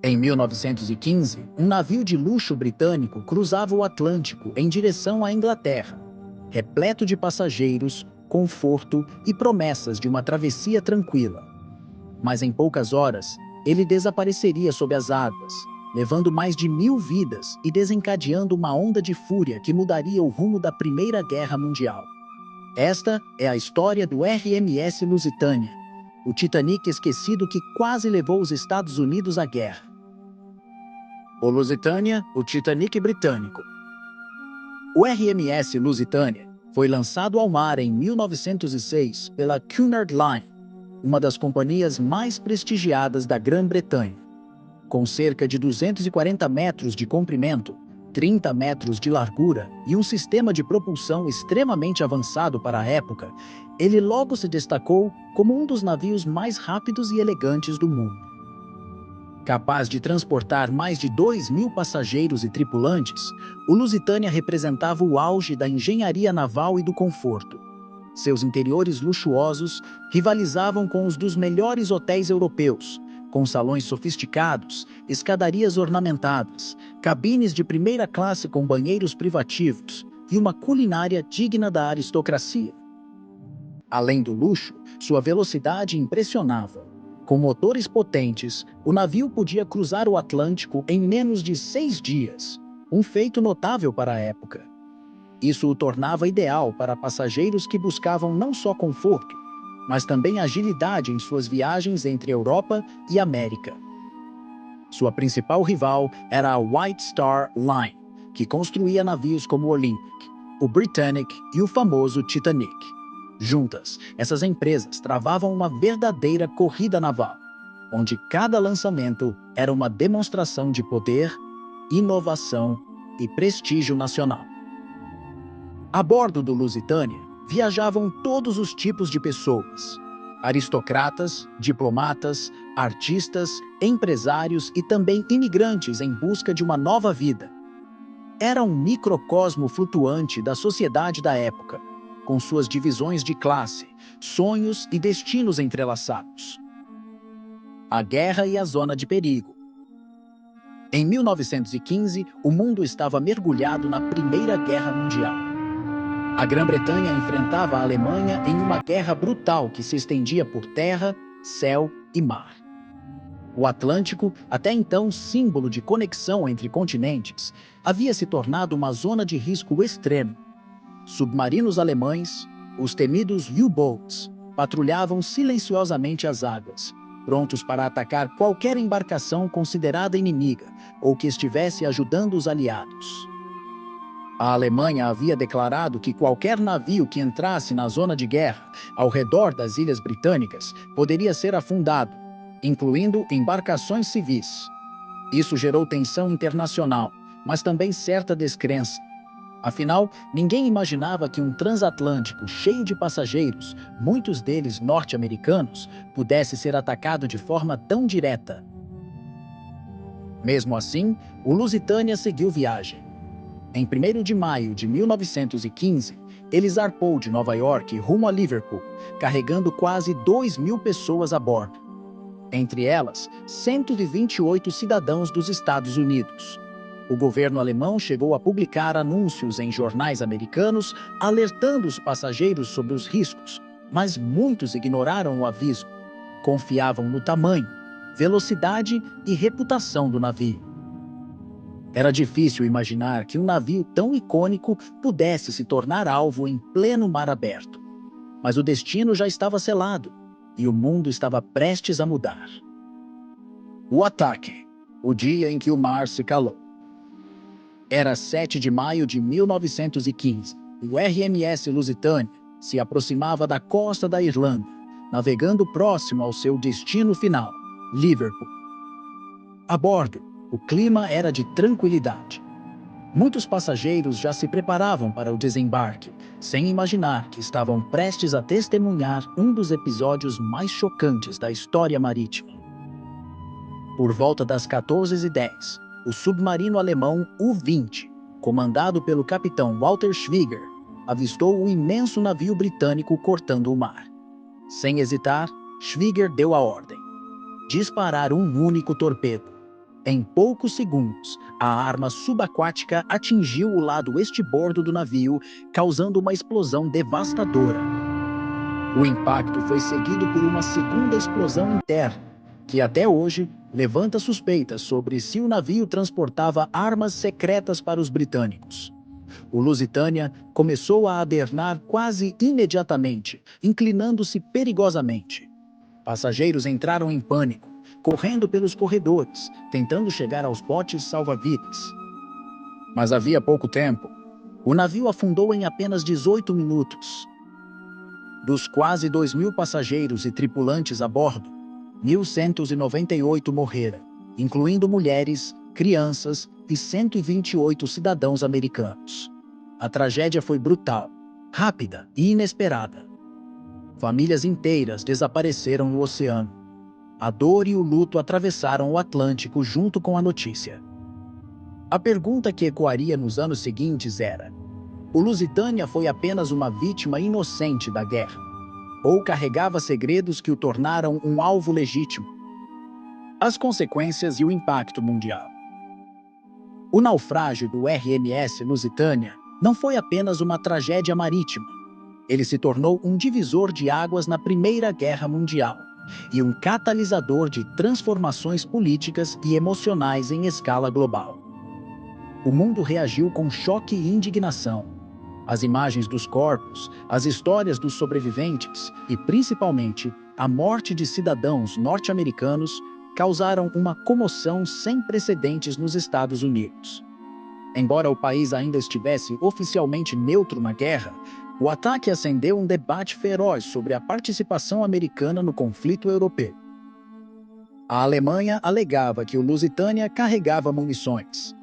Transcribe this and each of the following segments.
Em 1915, um navio de luxo britânico cruzava o Atlântico em direção à Inglaterra, repleto de passageiros, conforto e promessas de uma travessia tranquila. Mas em poucas horas, ele desapareceria sob as águas, levando mais de 1000 vidas e desencadeando uma onda de fúria que mudaria o rumo da Primeira Guerra Mundial. Esta é a história do RMS Lusitânia, o Titanic esquecido que quase levou os Estados Unidos à guerra. O Lusitânia, o Titanic britânico. O RMS Lusitânia foi lançado ao mar em 1906 pela Cunard Line, uma das companhias mais prestigiadas da Grã-Bretanha. Com cerca de 240 metros de comprimento, 30 metros de largura e um sistema de propulsão extremamente avançado para a época, ele logo se destacou como um dos navios mais rápidos e elegantes do mundo. Capaz de transportar mais de 2.000 passageiros e tripulantes, o Lusitânia representava o auge da engenharia naval e do conforto. Seus interiores luxuosos rivalizavam com os dos melhores hotéis europeus, com salões sofisticados, escadarias ornamentadas, cabines de primeira classe com banheiros privativos e uma culinária digna da aristocracia. Além do luxo, sua velocidade impressionava. Com motores potentes, o navio podia cruzar o Atlântico em menos de 6 dias, um feito notável para a época. Isso o tornava ideal para passageiros que buscavam não só conforto, mas também agilidade em suas viagens entre Europa e América. Sua principal rival era a White Star Line, que construía navios como o Olympic, o Britannic e o famoso Titanic. Juntas, essas empresas travavam uma verdadeira corrida naval, onde cada lançamento era uma demonstração de poder, inovação e prestígio nacional. A bordo do Lusitânia, viajavam todos os tipos de pessoas: aristocratas, diplomatas, artistas, empresários e também imigrantes em busca de uma nova vida. Era um microcosmo flutuante da sociedade da época, com suas divisões de classe, sonhos e destinos entrelaçados. A guerra e a zona de perigo. Em 1915, o mundo estava mergulhado na Primeira Guerra Mundial. A Grã-Bretanha enfrentava a Alemanha em uma guerra brutal que se estendia por terra, céu e mar. O Atlântico, até então símbolo de conexão entre continentes, havia se tornado uma zona de risco extremo. Submarinos alemães, os temidos U-Boats, patrulhavam silenciosamente as águas, prontos para atacar qualquer embarcação considerada inimiga ou que estivesse ajudando os aliados. A Alemanha havia declarado que qualquer navio que entrasse na zona de guerra ao redor das Ilhas Britânicas poderia ser afundado, incluindo embarcações civis. Isso gerou tensão internacional, mas também certa descrença. Afinal, ninguém imaginava que um transatlântico cheio de passageiros, muitos deles norte-americanos, pudesse ser atacado de forma tão direta. Mesmo assim, o Lusitânia seguiu viagem. Em 1º de maio de 1915, ele zarpou de Nova York rumo a Liverpool, carregando quase 2.000 pessoas a bordo. Entre elas, 128 cidadãos dos Estados Unidos. O governo alemão chegou a publicar anúncios em jornais americanos alertando os passageiros sobre os riscos, mas muitos ignoraram o aviso. Confiavam no tamanho, velocidade e reputação do navio. Era difícil imaginar que um navio tão icônico pudesse se tornar alvo em pleno mar aberto. Mas o destino já estava selado e o mundo estava prestes a mudar. O ataque, o dia em que o mar se calou. Era 7 de maio de 1915. O RMS Lusitânia se aproximava da costa da Irlanda, navegando próximo ao seu destino final, Liverpool. A bordo, o clima era de tranquilidade. Muitos passageiros já se preparavam para o desembarque, sem imaginar que estavam prestes a testemunhar um dos episódios mais chocantes da história marítima. Por volta das 14h10, o submarino alemão U-20, comandado pelo capitão Walter Schwieger, avistou um imenso navio britânico cortando o mar. Sem hesitar, Schwieger deu a ordem: disparar um único torpedo. Em poucos segundos, a arma subaquática atingiu o lado estibordo do navio, causando uma explosão devastadora. O impacto foi seguido por uma segunda explosão interna, que até hoje levanta suspeitas sobre se o navio transportava armas secretas para os britânicos. O Lusitânia começou a adernar quase imediatamente, inclinando-se perigosamente. Passageiros entraram em pânico, correndo pelos corredores, tentando chegar aos botes salva-vidas. Mas havia pouco tempo. O navio afundou em apenas 18 minutos. Dos quase 2.000 passageiros e tripulantes a bordo, 1.198 morreram, incluindo mulheres, crianças e 128 cidadãos americanos. A tragédia foi brutal, rápida e inesperada. Famílias inteiras desapareceram no oceano. A dor e o luto atravessaram o Atlântico junto com a notícia. A pergunta que ecoaria nos anos seguintes era: o Lusitânia foi apenas uma vítima inocente da guerra? Ou carregava segredos que o tornaram um alvo legítimo? As consequências e o impacto mundial. O naufrágio do RMS Lusitânia não foi apenas uma tragédia marítima. Ele se tornou um divisor de águas na Primeira Guerra Mundial e um catalisador de transformações políticas e emocionais em escala global. O mundo reagiu com choque e indignação. As imagens dos corpos, as histórias dos sobreviventes e, principalmente, a morte de cidadãos norte-americanos causaram uma comoção sem precedentes nos Estados Unidos. Embora o país ainda estivesse oficialmente neutro na guerra, o ataque acendeu um debate feroz sobre a participação americana no conflito europeu. A Alemanha alegava que o Lusitânia carregava munições.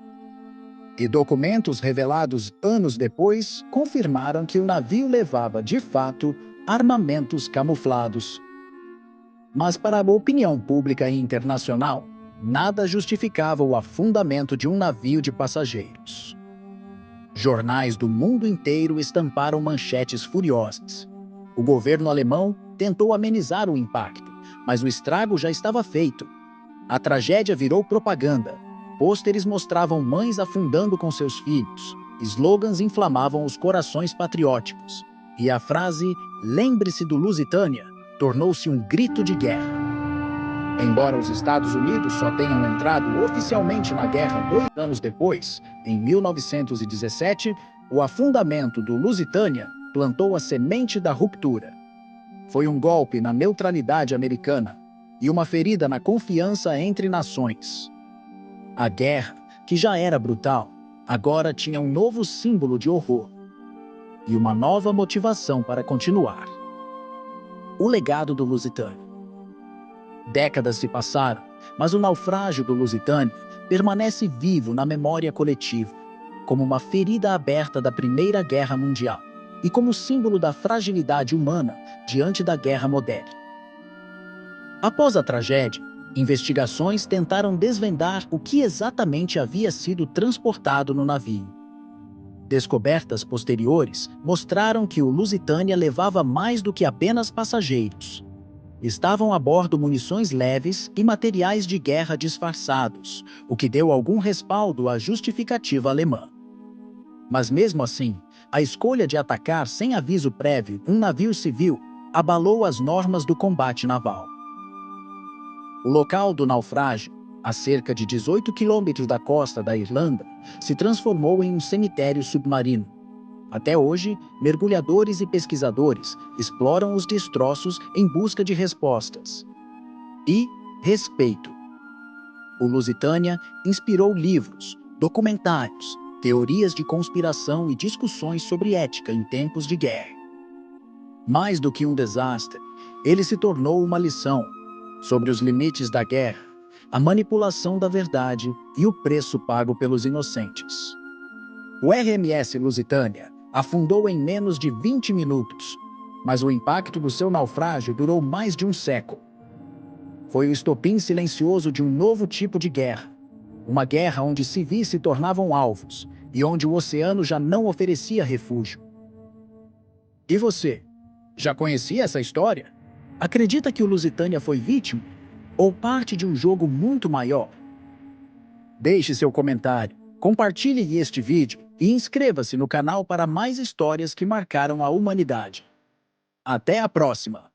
E documentos revelados anos depois confirmaram que o navio levava, de fato, armamentos camuflados. Mas para a opinião pública e internacional, nada justificava o afundamento de um navio de passageiros. Jornais do mundo inteiro estamparam manchetes furiosas. O governo alemão tentou amenizar o impacto, mas o estrago já estava feito. A tragédia virou propaganda. Pôsteres mostravam mães afundando com seus filhos. Slogans inflamavam os corações patrióticos. E a frase "Lembre-se do Lusitânia" tornou-se um grito de guerra. Embora os Estados Unidos só tenham entrado oficialmente na guerra 2 anos depois, em 1917, o afundamento do Lusitânia plantou a semente da ruptura. Foi um golpe na neutralidade americana e uma ferida na confiança entre nações. A guerra, que já era brutal, agora tinha um novo símbolo de horror e uma nova motivação para continuar. O legado do Lusitânia. Décadas se passaram, mas o naufrágio do Lusitânia permanece vivo na memória coletiva, como uma ferida aberta da Primeira Guerra Mundial e como símbolo da fragilidade humana diante da guerra moderna. Após a tragédia, investigações tentaram desvendar o que exatamente havia sido transportado no navio. Descobertas posteriores mostraram que o Lusitânia levava mais do que apenas passageiros. Estavam a bordo munições leves e materiais de guerra disfarçados, o que deu algum respaldo à justificativa alemã. Mas mesmo assim, a escolha de atacar sem aviso prévio um navio civil abalou as normas do combate naval. O local do naufrágio, a cerca de 18 quilômetros da costa da Irlanda, se transformou em um cemitério submarino. Até hoje, mergulhadores e pesquisadores exploram os destroços em busca de respostas. E respeito. O Lusitânia inspirou livros, documentários, teorias de conspiração e discussões sobre ética em tempos de guerra. Mais do que um desastre, ele se tornou uma lição sobre os limites da guerra, a manipulação da verdade e o preço pago pelos inocentes. O RMS Lusitânia afundou em menos de 20 minutos, mas o impacto do seu naufrágio durou mais de um século. Foi o estopim silencioso de um novo tipo de guerra, uma guerra onde civis se tornavam alvos e onde o oceano já não oferecia refúgio. E você? Já conhecia essa história? Acredita que o Lusitânia foi vítima? Ou parte de um jogo muito maior? Deixe seu comentário, compartilhe este vídeo e inscreva-se no canal para mais histórias que marcaram a humanidade. Até a próxima!